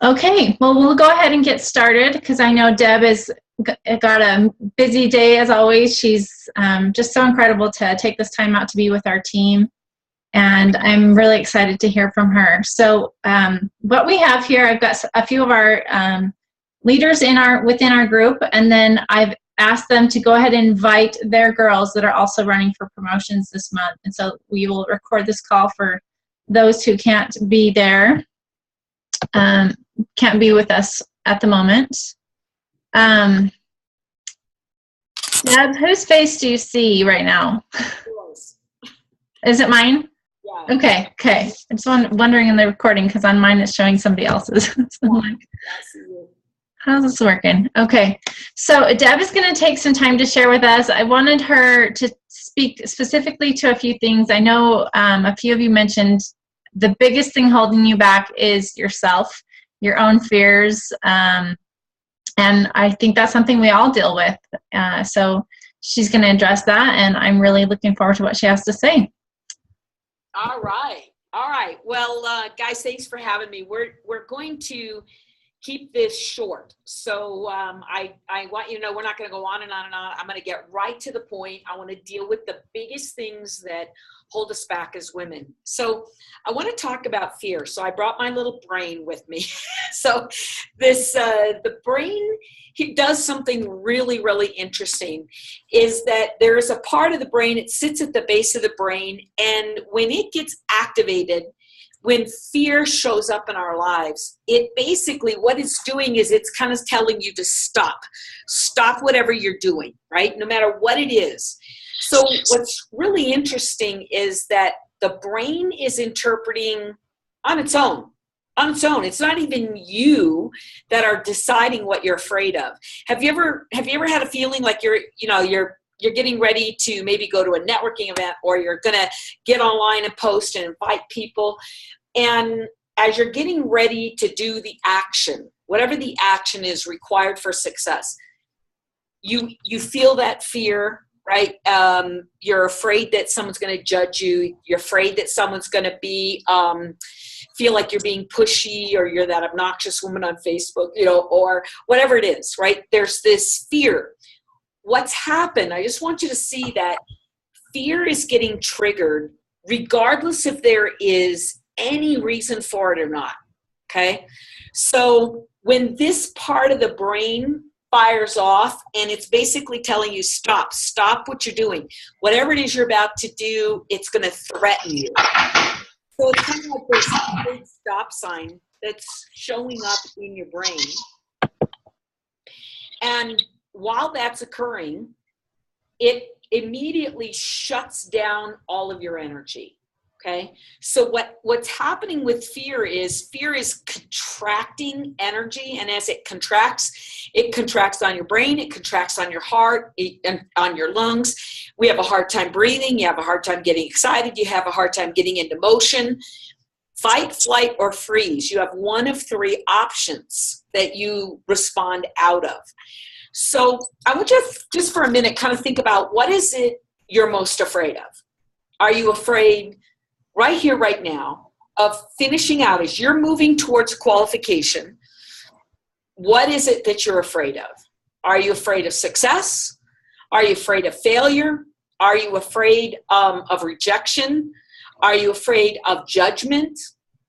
Okay, well, we'll go ahead and get started because I know Deb has got a busy day as always. She's just so incredible to take this time out to be with our team, and I'm really excited to hear from her. So what we have here, I've got a few of our leaders within our group, and then I've asked them to go ahead and invite their girls that are also running for promotions this month. And so we will record this call for those who can't be there. Can't be with us at the moment. Deb, whose face do you see right now? Yours. Is it mine? Yeah. Okay. I'm just wondering in the recording because on mine it's showing somebody else's. So I'm like, how's this working? Okay. So Deb is going to take some time to share with us. I wanted her to speak specifically to a few things. I know a few of you mentioned the biggest thing holding you back is yourself, your own fears, and I think that's something we all deal with. So she's going to address that, and I'm really looking forward to what she has to say. All right. Well, guys, thanks for having me. We're going to keep this short. So I want you to know we're not going to go on and on and on. I'm going to get right to the point. I want to deal with the biggest things that hold us back as women. So I want to talk about fear. So I brought my little brain with me. So the brain does something really, really interesting, is that there is a part of the brain, it sits at the base of the brain, and when it gets activated, when fear shows up in our lives, it basically, what it's doing is it's kind of telling you to stop whatever you're doing, right? No matter what it is. So what's really interesting is that the brain is interpreting on its own. It's not even you that are deciding what you're afraid of. Have you ever had a feeling like you're getting ready to maybe go to a networking event, or you're going to get online and post and invite people, and as you're getting ready to do the action, whatever the action is required for success, you feel that fear, right? You're afraid that someone's going to judge you. You're afraid that someone's going to feel like you're being pushy, or you're that obnoxious woman on Facebook, or whatever it is, right? There's this fear. What's happened, I just want you to see that fear is getting triggered regardless if there is any reason for it or not, okay? So when this part of the brain fires off, and it's basically telling you stop what you're doing. Whatever it is you're about to do, it's going to threaten you. So it's kind of like this big stop sign that's showing up in your brain. And while that's occurring, it immediately shuts down all of your energy. Okay. So what's happening with fear is contracting energy. And as it contracts on your brain, it contracts on your heart, and on your lungs. We have a hard time breathing. You have a hard time getting excited. You have a hard time getting into motion. Fight, flight, or freeze. You have one of three options that you respond out of. So I want you to just for a minute kind of think about, what is it you're most afraid of? Are you afraid right here, right now, of finishing out as you're moving towards qualification? What is it that you're afraid of? Are you afraid of success? Are you afraid of failure? Are you afraid of rejection? Are you afraid of judgment?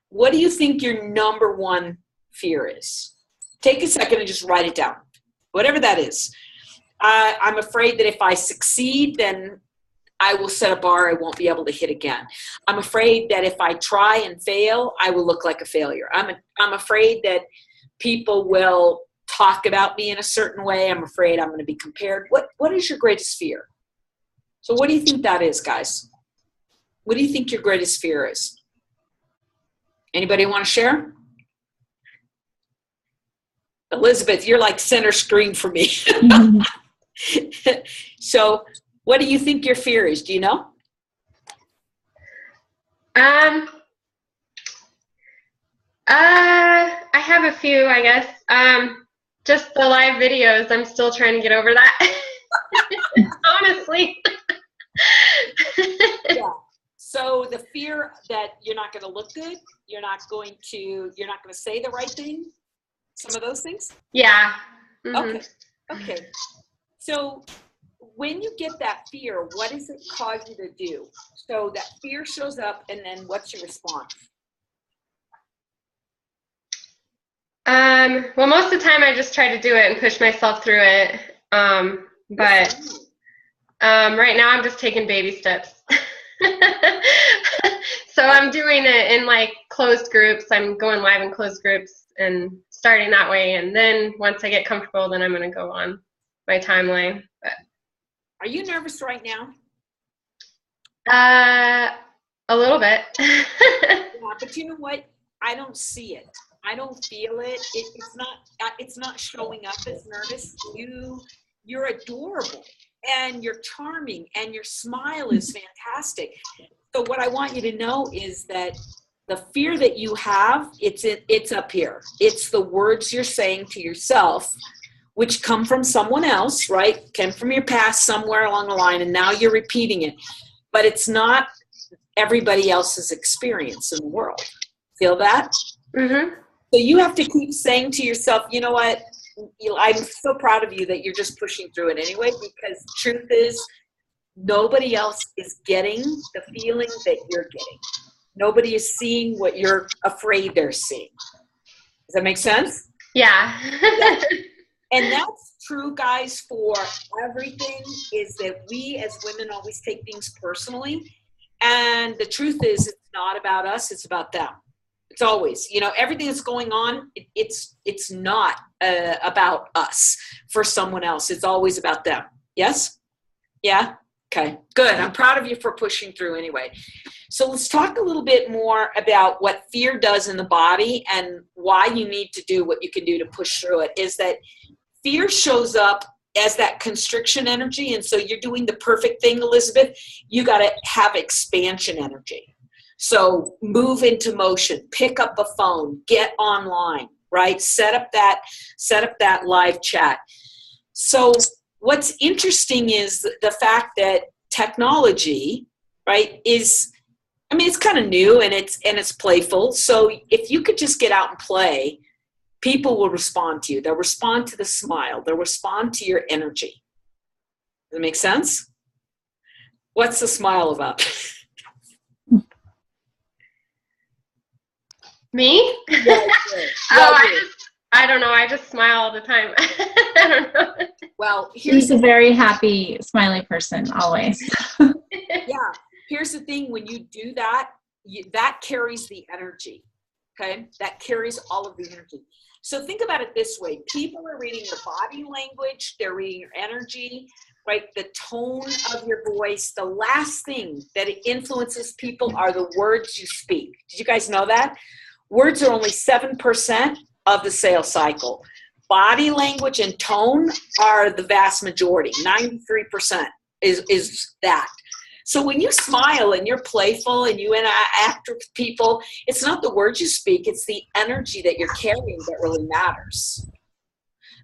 What do you think your number one fear is? Take a second and just write it down. Whatever that is. I'm afraid that if I succeed, then I will set a bar I won't be able to hit again. I'm afraid that if I try and fail, I will look like a failure. I'm afraid that people will talk about me in a certain way. I'm afraid I'm going to be compared. What is your greatest fear? So what do you think that is, guys? What do you think your greatest fear is? Anybody want to share? Elizabeth, you're like center screen for me. So what do you think your fear is? Do you know? I have a few, I guess. Just the live videos, I'm still trying to get over that. Honestly. Yeah. So the fear that you're not going to look good, you're not going to say the right thing, Some of those things? Yeah. Mm-hmm. Okay. So when you get that fear, what does it cause you to do? So that fear shows up, and then what's your response? Well, most of the time I just try to do it and push myself through it. But right now I'm just taking baby steps. So I'm doing it in like closed groups. I'm going live in closed groups and starting that way. And then once I get comfortable, then I'm going to go on my timeline. But are you nervous right now? A little bit. Yeah, but you know what? I don't see it. I don't feel it. It's not showing up as nervous. You're adorable and you're charming and your smile is fantastic. So what I want you to know is that the fear that you have, it's up here. It's the words you're saying to yourself, which come from someone else, right? Came from your past somewhere along the line, and now you're repeating it. But it's not everybody else's experience in the world. Feel that? Mm-hmm. So you have to keep saying to yourself, you know what? I'm so proud of you that you're just pushing through it anyway, because the truth is nobody else is getting the feeling that you're getting. Nobody is seeing what you're afraid they're seeing. Does that make sense? Yeah. And that's true, guys, for everything, is that we as women always take things personally. And the truth is, it's not about us, it's about them. It's always, everything that's going on, it's not about us for someone else. It's always about them. Yes? Yeah? Okay, good. I'm proud of you for pushing through anyway. So let's talk a little bit more about what fear does in the body and why you need to do what you can do to push through it. Is that fear shows up as that constriction energy. And so you're doing the perfect thing, Elizabeth. You got to have expansion energy. So move into motion, pick up a phone, get online, right? Set up that live chat. So what's interesting is the fact that technology, right, it's kind of new and it's playful. So if you could just get out and play, people will respond to you. They'll respond to the smile. They'll respond to your energy. Does it make sense? What's the smile about? Me? Yeah, I don't know. I just smile all the time. I don't know. Well, she's a very happy, smiley person always. Yeah. Here's the thing. When you do that, that carries the energy. Okay? That carries all of the energy. So think about it this way. People are reading your body language. They're reading your energy, right? The tone of your voice. The last thing that influences people are the words you speak. Did you guys know that? Words are only 7% of the sales cycle. Body language and tone are the vast majority. 93% is that. So when you smile and you're playful and you interact with people, it's not the words you speak, it's the energy that you're carrying that really matters.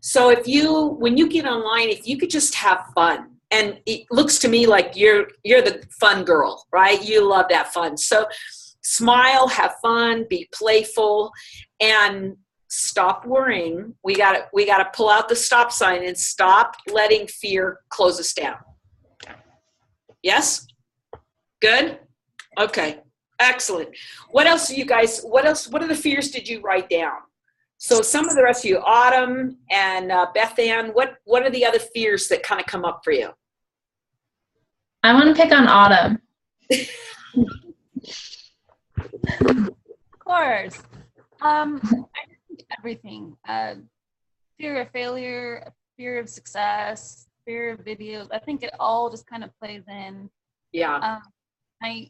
So when you get online, if you could just have fun, and it looks to me like you're the fun girl, right? You love that fun. So smile, have fun, be playful, and stop worrying. We got to pull out the stop sign and stop letting fear close us down. Yes? Good? Okay. Excellent. What else what are the fears did you write down? So some of the rest of you, Autumn and Beth Ann, what are the other fears that kind of come up for you? I want to pick on Autumn. Of course. I think everything. Fear of failure, fear of success, fear of videos. I think it all just kind of plays in. Yeah. My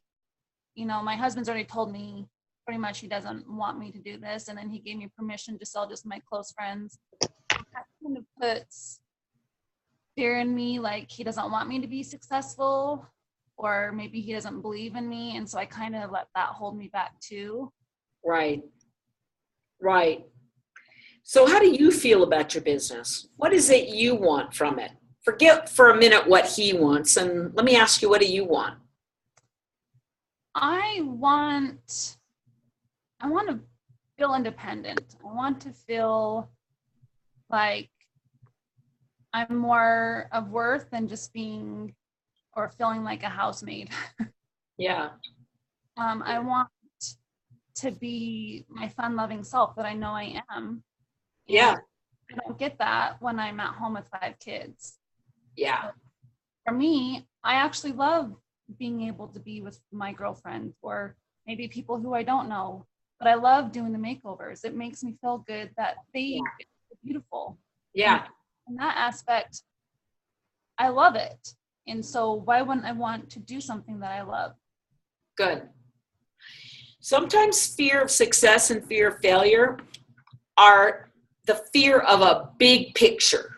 husband's already told me pretty much he doesn't want me to do this, and then he gave me permission to sell just my close friends. That kind of puts fear in me, like he doesn't want me to be successful, or maybe he doesn't believe in me, and so I kind of let that hold me back too. Right. So how do you feel about your business? What is it you want from it? Forget for a minute what he wants, and let me ask you, what do you want? I want to feel independent. I want to feel like I'm more of worth than just being or feeling like a housemaid. Yeah. I want to be my fun-loving self that I know I am. Yeah. And I don't get that when I'm at home with 5 kids. Yeah. For me, I actually love being able to be with my girlfriend or maybe people who I don't know, but I love doing the makeovers. It makes me feel good that they are beautiful. Yeah. In that aspect, I love it. And so why wouldn't I want to do something that I love? Good. Sometimes fear of success and fear of failure are the fear of a big picture.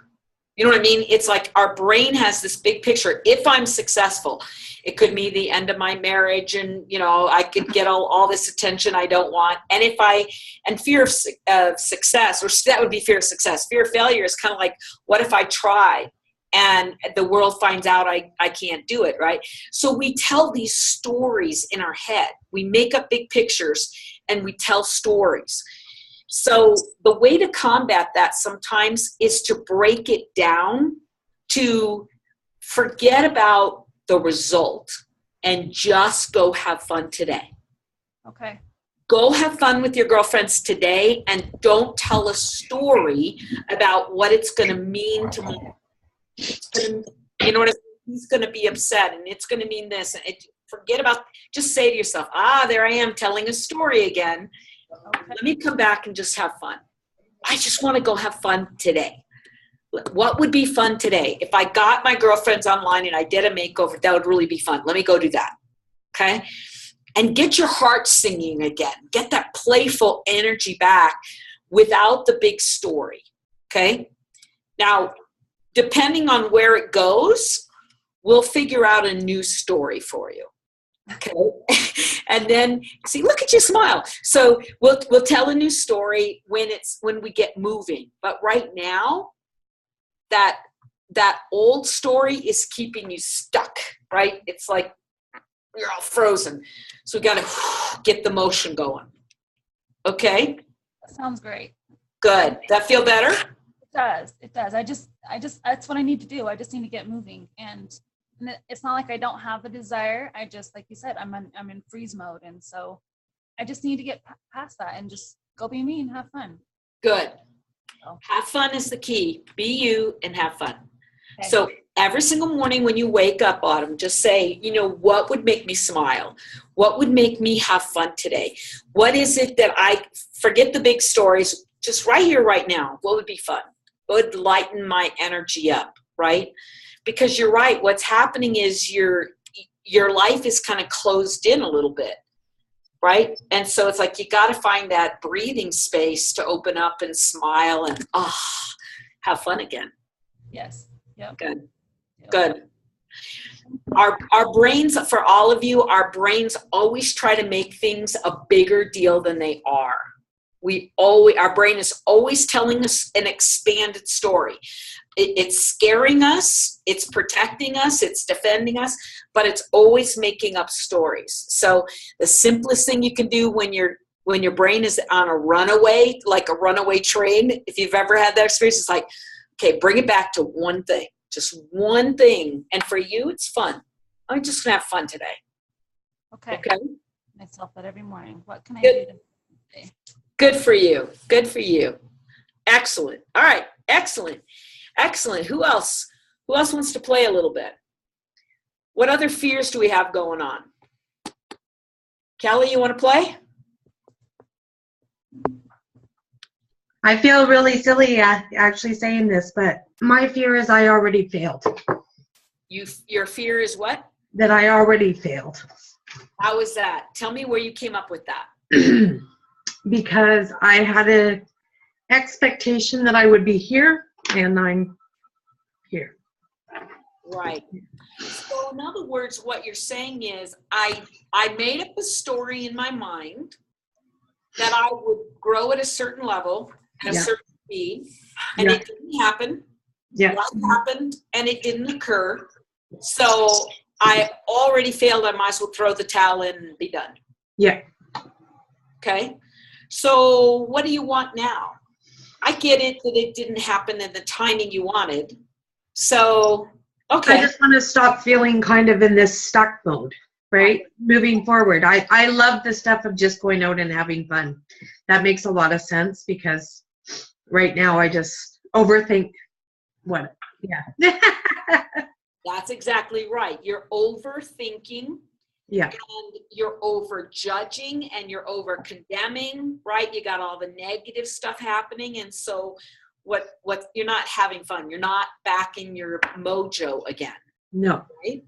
You know what I mean? It's like our brain has this big picture. If I'm successful, it could be the end of my marriage and, you know, I could get all this attention I don't want. And fear of success, or that would be fear of success. Fear of failure is kind of like, what if I try and the world finds out I can't do it, right? So we tell these stories in our head. We make up big pictures and we tell stories. So the way to combat that sometimes is to break it down, to forget about the result and just go have fun today. Okay. Go have fun with your girlfriends today and don't tell a story about what it's going to mean tomorrow. You know what I mean? He's going to be upset and it's going to mean this. And forget about, just say to yourself, there I am telling a story again. Okay. Let me come back and just have fun. I just want to go have fun today. What would be fun today? If I got my girlfriends online and I did a makeover, that would really be fun. Let me go do that. Okay? And get your heart singing again. Get that playful energy back without the big story. Okay? Now, depending on where it goes, we'll figure out a new story for you. Okay. And then see, look at you smile. So we'll tell a new story when we get moving. But right now, that old story is keeping you stuck, right? It's like you're all frozen. So we got to get the motion going. Okay? That sounds great. Good. That feel better? It does. I just that's what I need to do. I just need to get moving. And it's not like I don't have the desire. I just, like you said, I'm in freeze mode. And so I just need to get past that and just go be me and have fun. Good. Have fun is the key. Be you and have fun. Okay. So every single morning when you wake up, Autumn, just say, you know, what would make me smile? What would make me have fun today? What is it that I forget the big stories, just right here, right now? What would be fun? What would lighten my energy up, right? Because you're right. What's happening is your life is kind of closed in a little bit, right? And so it's like you got to find that breathing space to open up and smile and have fun again. Yes. Yep. Good. Yep. Good. Our brains, for all of you, our brains always try to make things a bigger deal than they are. Our brain is always telling us an expanded story. It's scaring us, it's protecting us, it's defending us, but it's always making up stories. So the simplest thing you can do when your brain is on a runaway, like a runaway train, if you've ever had that experience, it's like, okay, bring it back to one thing, just one thing. And for you, it's fun. I'm just gonna have fun today. Okay. Myself that every morning. What can I Good. do today? Good for you. Good for you. Excellent. All right. Excellent. Excellent. Who else? Who else wants to play a little bit? What other fears do we have going on? Kelly, you want to play? I feel really silly actually saying this, but my fear is I already failed. Your fear is what? That I already failed. How is that? Tell me where you came up with that. Because I had an expectation that I would be here, and I'm here. Right. So in other words, what you're saying is I made up a story in my mind that I would grow at a certain level, at a certain speed, and it didn't happen. Yeah. Life happened, and it didn't occur. So I already failed. I might as well throw the towel in and be done. Yeah. Okay. So what do you want now? I get it that it didn't happen in the timing you wanted. So, okay. I just want to stop feeling kind of in this stuck mode, right? Moving forward. I love the stuff of just going out and having fun. That makes a lot of sense because right now I just overthink what, yeah. That's exactly right. You're overthinking. Yeah. And you're over judging and you're over condemning, right? You got all the negative stuff happening. And so what you're not having fun. You're not back in your mojo again. No. Right?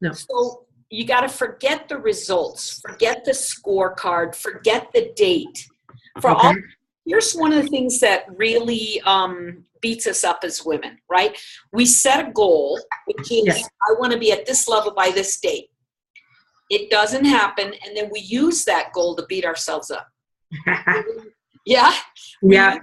No. So you got to forget the results, forget the scorecard, forget the date. Here's one of the things that really beats us up as women, right? We set a goal, which is, yes. I want to be at this level by this date. It doesn't happen, and then we use that goal to beat ourselves up. Yeah? Yeah.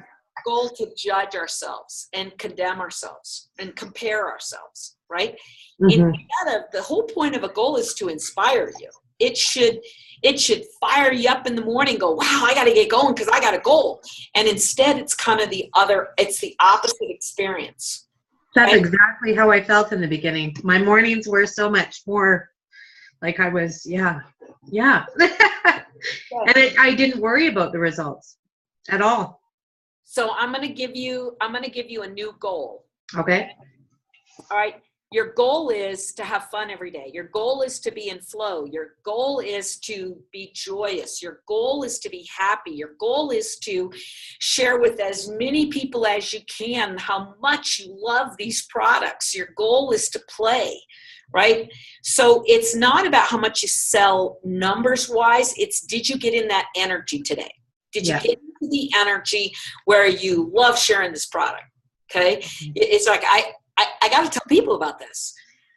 Goal to judge ourselves and condemn ourselves and compare ourselves, right? Mm-hmm. Instead of, the whole point of a goal is to inspire you. It should fire you up in the morning, go, wow, I got to get going because I got a goal. And instead, it's kind of it's the opposite experience. That's exactly how I felt in the beginning. My mornings were so much more like I was, yeah. And I didn't worry about the results at all. So I'm going to give you a new goal. Okay. All right. Your goal is to have fun every day. Your goal is to be in flow. Your goal is to be joyous. Your goal is to be happy. Your goal is to share with as many people as you can how much you love these products. Your goal is to play, right? So it's not about how much you sell numbers wise. It's, did you get in that energy today? Did you get into the energy where you love sharing this product? Okay. It's like, I got to tell people about this.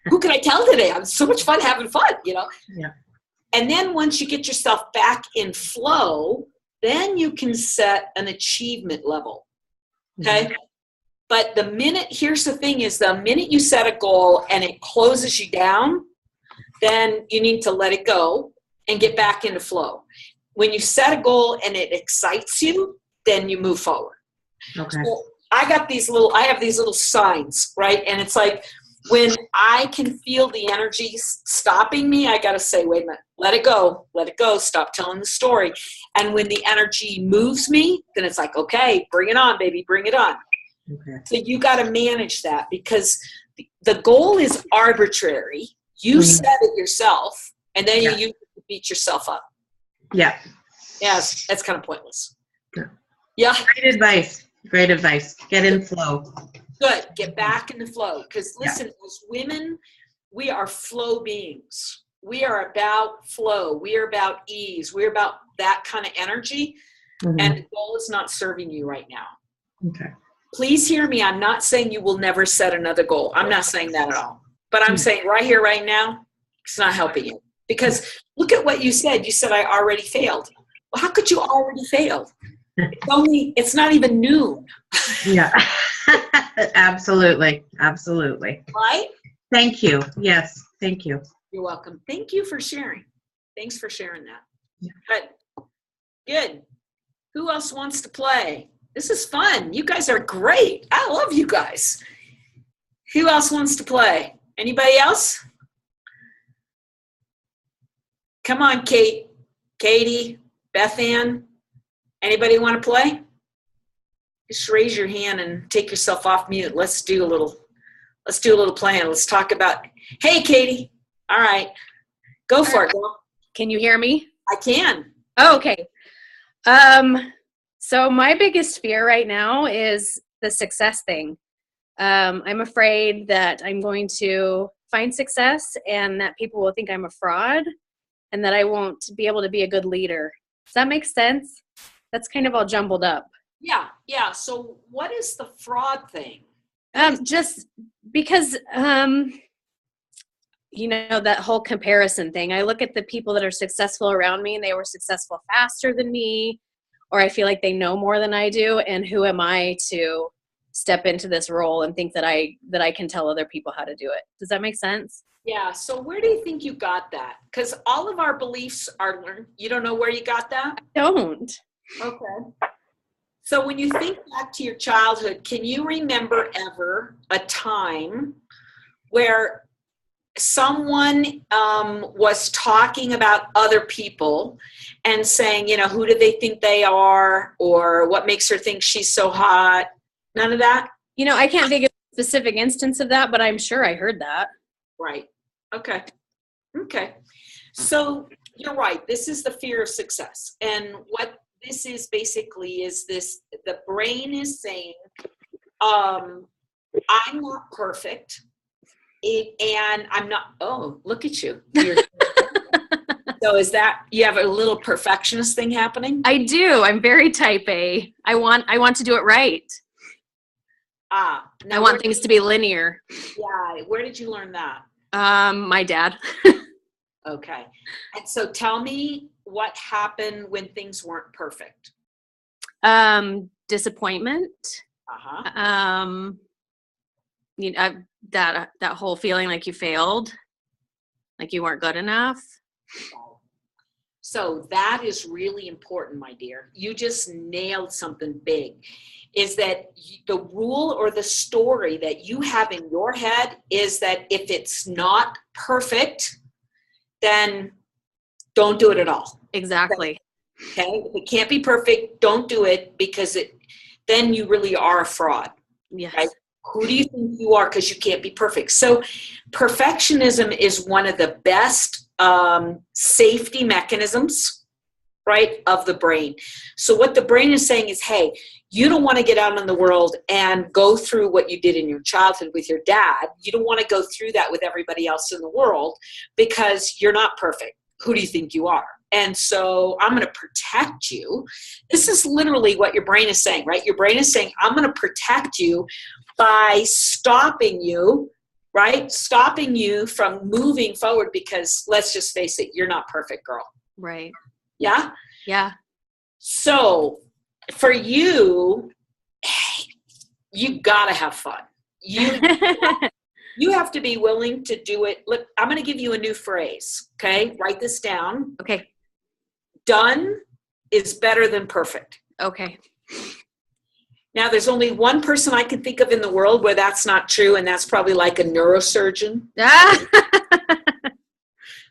Who can I tell today? I'm so much fun having fun, you know? Yeah. And then once you get yourself back in flow, then you can set an achievement level. Okay. Mm-hmm. But here's the thing is the minute you set a goal and it closes you down, then you need to let it go and get back into flow. When you set a goal and it excites you, then you move forward. Okay. So I have these little signs, right? And it's like when I can feel the energy stopping me, I got to say, wait a minute, let it go, stop telling the story. And when the energy moves me, then it's like, okay, bring it on, baby, bring it on. Okay. So you got to manage that because the goal is arbitrary. You set it yourself, and then you use it to beat yourself up. Yeah. Yes, that's kind of pointless. Yeah. Yeah. Great advice. Get in flow. Good. Get back in the flow. Because listen, as women, we are flow beings. We are about flow. We are about ease. We're about that kind of energy. Mm-hmm. And the goal is not serving you right now. Okay. Please hear me. I'm not saying you will never set another goal. I'm not saying that at all. But I'm saying right here, right now, it's not helping you. Because look at what you said. You said I already failed. Well, how could you already fail? It's not even noon. Yeah. Absolutely. Right? Thank you. Yes. Thank you. You're welcome. Thank you for sharing. Thanks for sharing that. Yeah. Good. Who else wants to play? This is fun. You guys are great. I love you guys. Who else wants to play? Anybody else? Come on, Kate, Katie, Beth Ann. Anybody want to play? Just raise your hand and take yourself off mute. Let's do a little playing. Let's talk about, hey, Katie. All right. Go for it, girl. Can you hear me? I can. Oh, okay. So my biggest fear right now is the success thing. I'm afraid that I'm going to find success and that people will think I'm a fraud and that I won't be able to be a good leader. Does that make sense? That's kind of all jumbled up. Yeah. So what is the fraud thing? Just because, that whole comparison thing. I look at the people that are successful around me and they were successful faster than me, or I feel like they know more than I do. And who am I to step into this role and think that I can tell other people how to do it? Does that make sense? Yeah. So where do you think you got that? Because all of our beliefs are learned. You don't know where you got that? I don't. Okay. So when you think back to your childhood, can you remember ever a time where someone was talking about other people and saying, you know, who do they think they are, or what makes her think she's so hot? None of that? You know, I can't think of a specific instance of that, but I'm sure I heard that. Right. Okay. Okay. So you're right. This is the fear of success. And what this is basically is this, the brain is saying, I'm not perfect. And I'm not, oh, look at you. So is that, you have a little perfectionist thing happening? I do. I'm very type A. I want to do it right. I want things to be linear. Yeah. Where did you learn that? My dad. Okay. And so tell me what happened when things weren't perfect. Disappointment. Uh-huh. You know, that whole feeling like you failed, like you weren't good enough. So that is really important, my dear. You just nailed something big. Is that the rule or the story that you have in your head is that if it's not perfect, then don't do it at all. Exactly. Okay. If it can't be perfect, don't do it, because then you really are a fraud. Yes. Right? Who do you think you are? Because you can't be perfect. So perfectionism is one of the best safety mechanisms, right, of the brain. So what the brain is saying is, hey, you don't want to get out in the world and go through what you did in your childhood with your dad. You don't want to go through that with everybody else in the world because you're not perfect. Who do you think you are? And so I'm going to protect you. This is literally what your brain is saying, right? Your brain is saying, I'm going to protect you by stopping you, right? Stopping you from moving forward, because let's just face it, you're not perfect, girl. Right. Yeah? Yeah. So for you, you got to have fun. You have to be willing to do it. Look, I'm going to give you a new phrase. Okay. Write this down. Okay. Done is better than perfect. Okay. Now, there's only one person I can think of in the world where that's not true, and that's probably like a neurosurgeon. The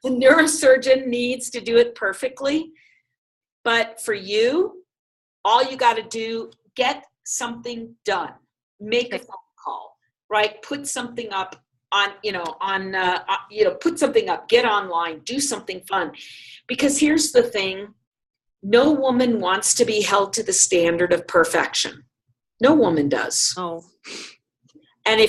neurosurgeon needs to do it perfectly. But for you, all you got to do, get something done. Make a phone call, right? Put something up on, put something up, get online, do something fun. Because here's the thing, no woman wants to be held to the standard of perfection. No woman does. Oh. And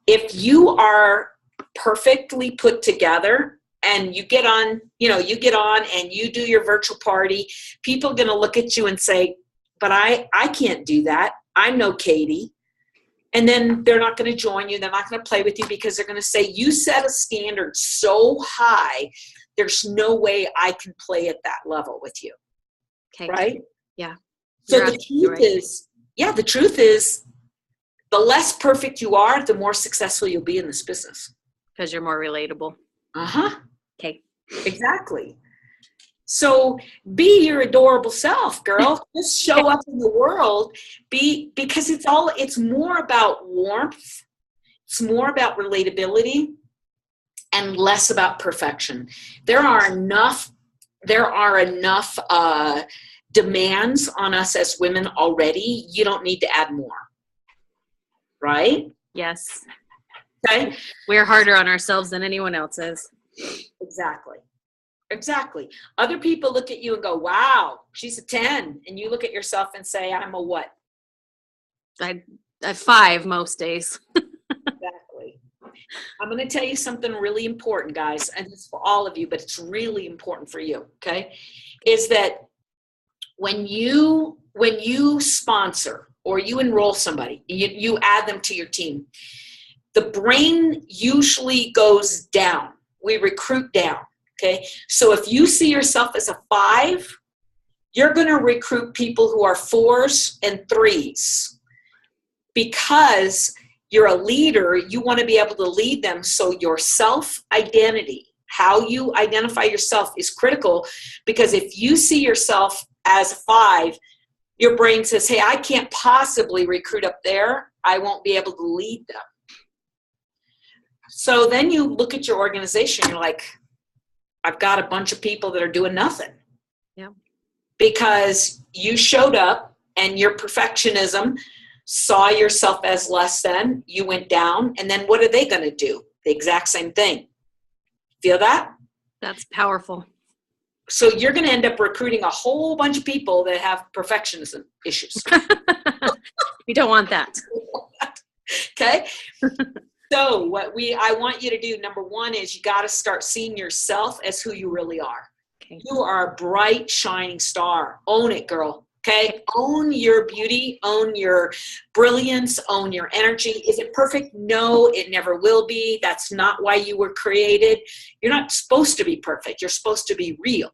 if you are perfectly put together and you get on and you do your virtual party, people are going to look at you and say, but I can't do that. I'm no Katie. And then they're not going to join you. They're not going to play with you because they're going to say, you set a standard so high, there's no way I can play at that level with you. Okay. Right? Yeah. So the truth is, the less perfect you are, the more successful you'll be in this business. Because you're more relatable. Uh-huh. Okay. Exactly. So be your adorable self, girl. Just show up in the world. Because it's more about warmth. It's more about relatability and less about perfection. There are enough demands on us as women already. You don't need to add more. Right? Yes. Okay. We're harder on ourselves than anyone else is. Exactly. Other people look at you and go, wow, she's a 10. And you look at yourself and say, I'm a what? A 5 most days. Exactly. I'm going to tell you something really important, guys. And it's for all of you, but it's really important for you. Okay. Is that when you sponsor or you enroll somebody, you add them to your team, the brain usually goes down. We recruit down. Okay. So if you see yourself as a 5, you're going to recruit people who are 4s and 3s, because you're a leader. You want to be able to lead them. So your self-identity, how you identify yourself, is critical, because if you see yourself as a 5, your brain says, hey, I can't possibly recruit up there. I won't be able to lead them. So then you look at your organization, you're like, I've got a bunch of people that are doing nothing. Yeah. Because you showed up and your perfectionism saw yourself as less than, you went down, and then what are they going to do? The exact same thing. Feel that? That's powerful. So you're going to end up recruiting a whole bunch of people that have perfectionism issues. We don't want that. Okay? So I want you to do, number one, is you got to start seeing yourself as who you really are. Okay. You are a bright, shining star. Own it, girl. Okay? Own your beauty. Own your brilliance. Own your energy. Is it perfect? No, it never will be. That's not why you were created. You're not supposed to be perfect. You're supposed to be real.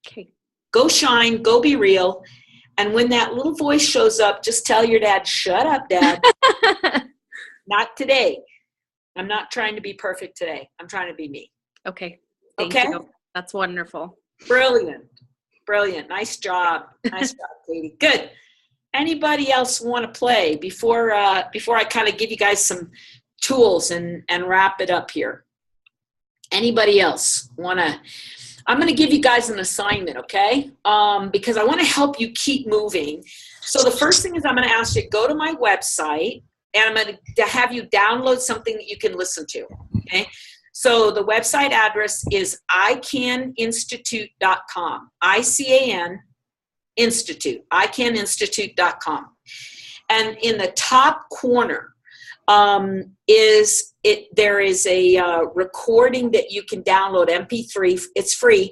Okay. Go shine. Go be real. And when that little voice shows up, just tell your dad, shut up, Dad. Not today. I'm not trying to be perfect today. I'm trying to be me. Okay. Thank you. That's wonderful. Brilliant. Brilliant. Nice job. Nice job, Katie. Good. Anybody else want to play before I kind of give you guys some tools and wrap it up here? Anybody else want to? I'm going to give you guys an assignment, okay? Because I want to help you keep moving. So the first thing is I'm going to ask you to go to my website, and I'm going to have you download something that you can listen to, okay? So the website address is icaninstitute.com, I-C-A-N Institute, icaninstitute.com. And in the top corner there is a recording that you can download, MP3. It's free,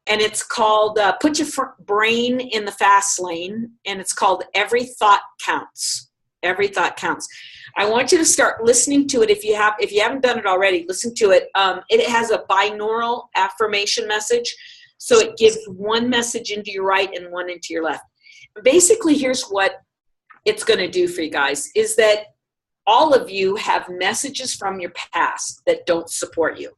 and it's called Put Your Brain in the Fast Lane, and it's called Every Thought Counts. Every Thought Counts. I want you to start listening to it. If you haven't done it already, listen to it. It has a binaural affirmation message, so it gives one message into your right and one into your left. Basically, here's what it's going to do for you guys, is that all of you have messages from your past that don't support you.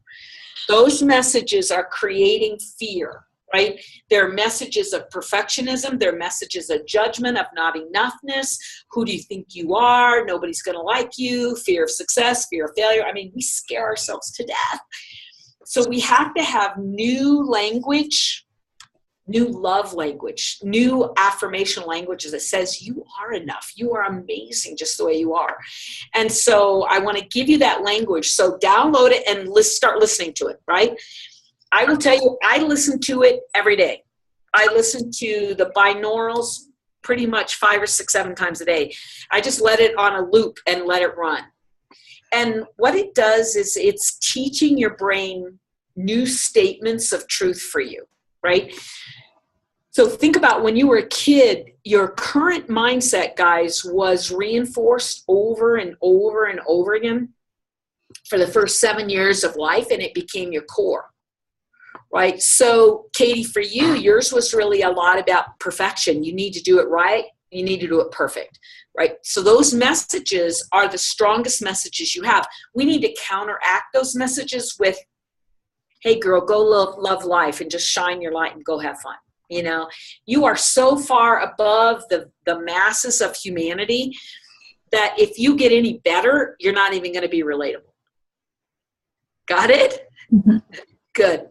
Those messages are creating fear, right? They're messages of perfectionism. They're messages of judgment, of not enoughness. Who do you think you are? Nobody's going to like you. Fear of success, fear of failure. I mean, we scare ourselves to death. So we have to have new language, new love language, new affirmation languages that says you are enough. You are amazing just the way you are. And so I want to give you that language. So download it and start listening to it, right? I will tell you, I listen to it every day. I listen to the binaurals pretty much 5 or 6, 7 times a day. I just let it on a loop and let it run. And what it does is it's teaching your brain new statements of truth for you, right? So think about when you were a kid, your current mindset, guys, was reinforced over and over and over again for the first 7 years of life, and it became your core, right? So, Katie, for you, yours was really a lot about perfection. You need to do it right. You need to do it perfect, right? So those messages are the strongest messages you have. We need to counteract those messages with, hey, girl, go love life and just shine your light and go have fun. You know, you are so far above the masses of humanity that if you get any better, you're not even going to be relatable. Got it? Mm-hmm. Good.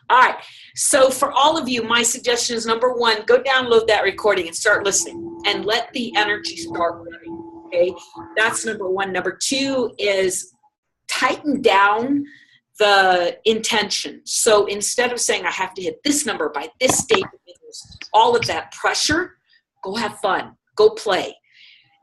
All right. So for all of you, my suggestion is, number one, go download that recording and start listening and let the energy start running. Okay. That's number one. Number two is tighten down the intention. So instead of saying I have to hit this number by this date, all of that pressure, go have fun, go play.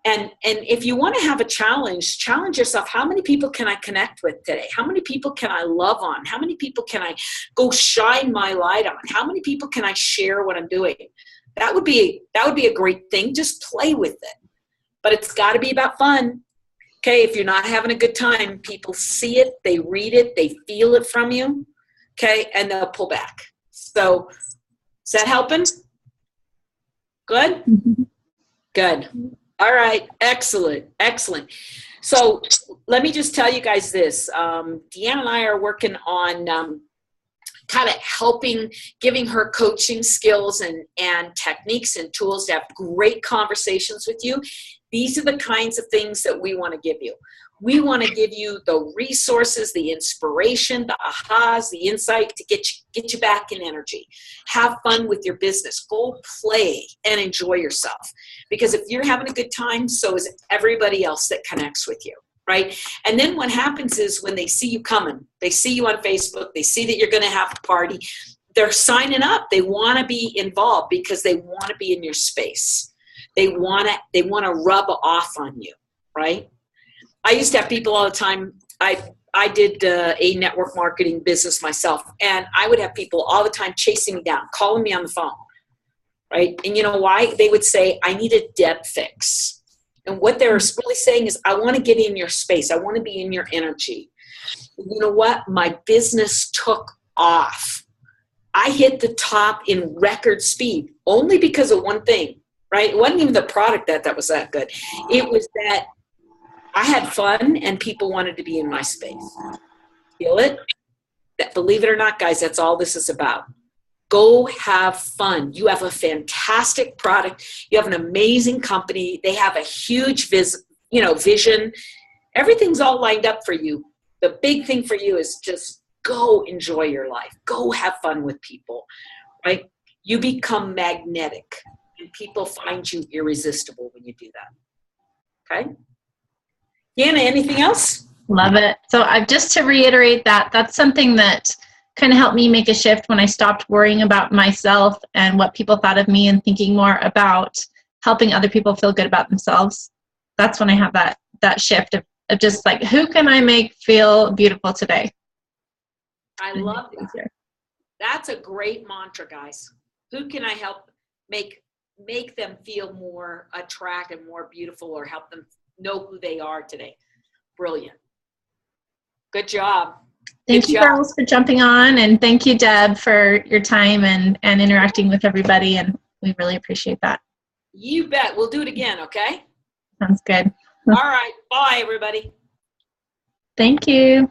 And if you want to have a challenge yourself. How many people can I connect with today? How many people can I love on? How many people can I go shine my light on? How many people can I share what I'm doing? That would be a great thing. Just play with it. But it's got to be about fun. Okay, if you're not having a good time, people see it, they read it, they feel it from you, okay, and they'll pull back. So, is that helping? Good? Mm-hmm. Good. All right, excellent. So, let me just tell you guys this. Deanna and I are working on kind of helping, giving her coaching skills and techniques and tools to have great conversations with you. These are the kinds of things that we want to give you. We want to give you the resources, the inspiration, the ahas, the insight to get you back in energy. Have fun with your business. Go play and enjoy yourself. Because if you're having a good time, so is everybody else that connects with you, right? And then what happens is when they see you coming, they see you on Facebook, they see that you're going to have a party, they're signing up. They want to be involved because they want to be in your space. They want to rub off on you, right? I used to have people all the time. I did a network marketing business myself, and I would have people all the time chasing me down, calling me on the phone, right? And you know why? They would say, I need a Deb fix. And what they're really saying is, I want to get in your space. I want to be in your energy. You know what? My business took off. I hit the top in record speed only because of one thing, right? It wasn't even the product that was that good. It was that I had fun and people wanted to be in my space. Feel it? Believe it or not, guys, that's all this is about. Go have fun. You have a fantastic product. You have an amazing company. They have a huge vision. Everything's all lined up for you. The big thing for you is just go enjoy your life. Go have fun with people, right? You become magnetic and people find you irresistible when you do that. Okay? Yana, anything else? Love it. So just to reiterate that's something that kind of helped me make a shift when I stopped worrying about myself and what people thought of me and thinking more about helping other people feel good about themselves. That's when I have that shift of just like, who can I make feel beautiful today? I love that. That's a great mantra, guys. Who can I help make them feel more attractive, more beautiful, or help them know who they are today? Brilliant. Good job. Thank you, girls, for jumping on, and thank you, Deb, for your time and interacting with everybody, and we really appreciate that. You bet. We'll do it again, okay? Sounds good. All right. Bye, everybody. Thank you.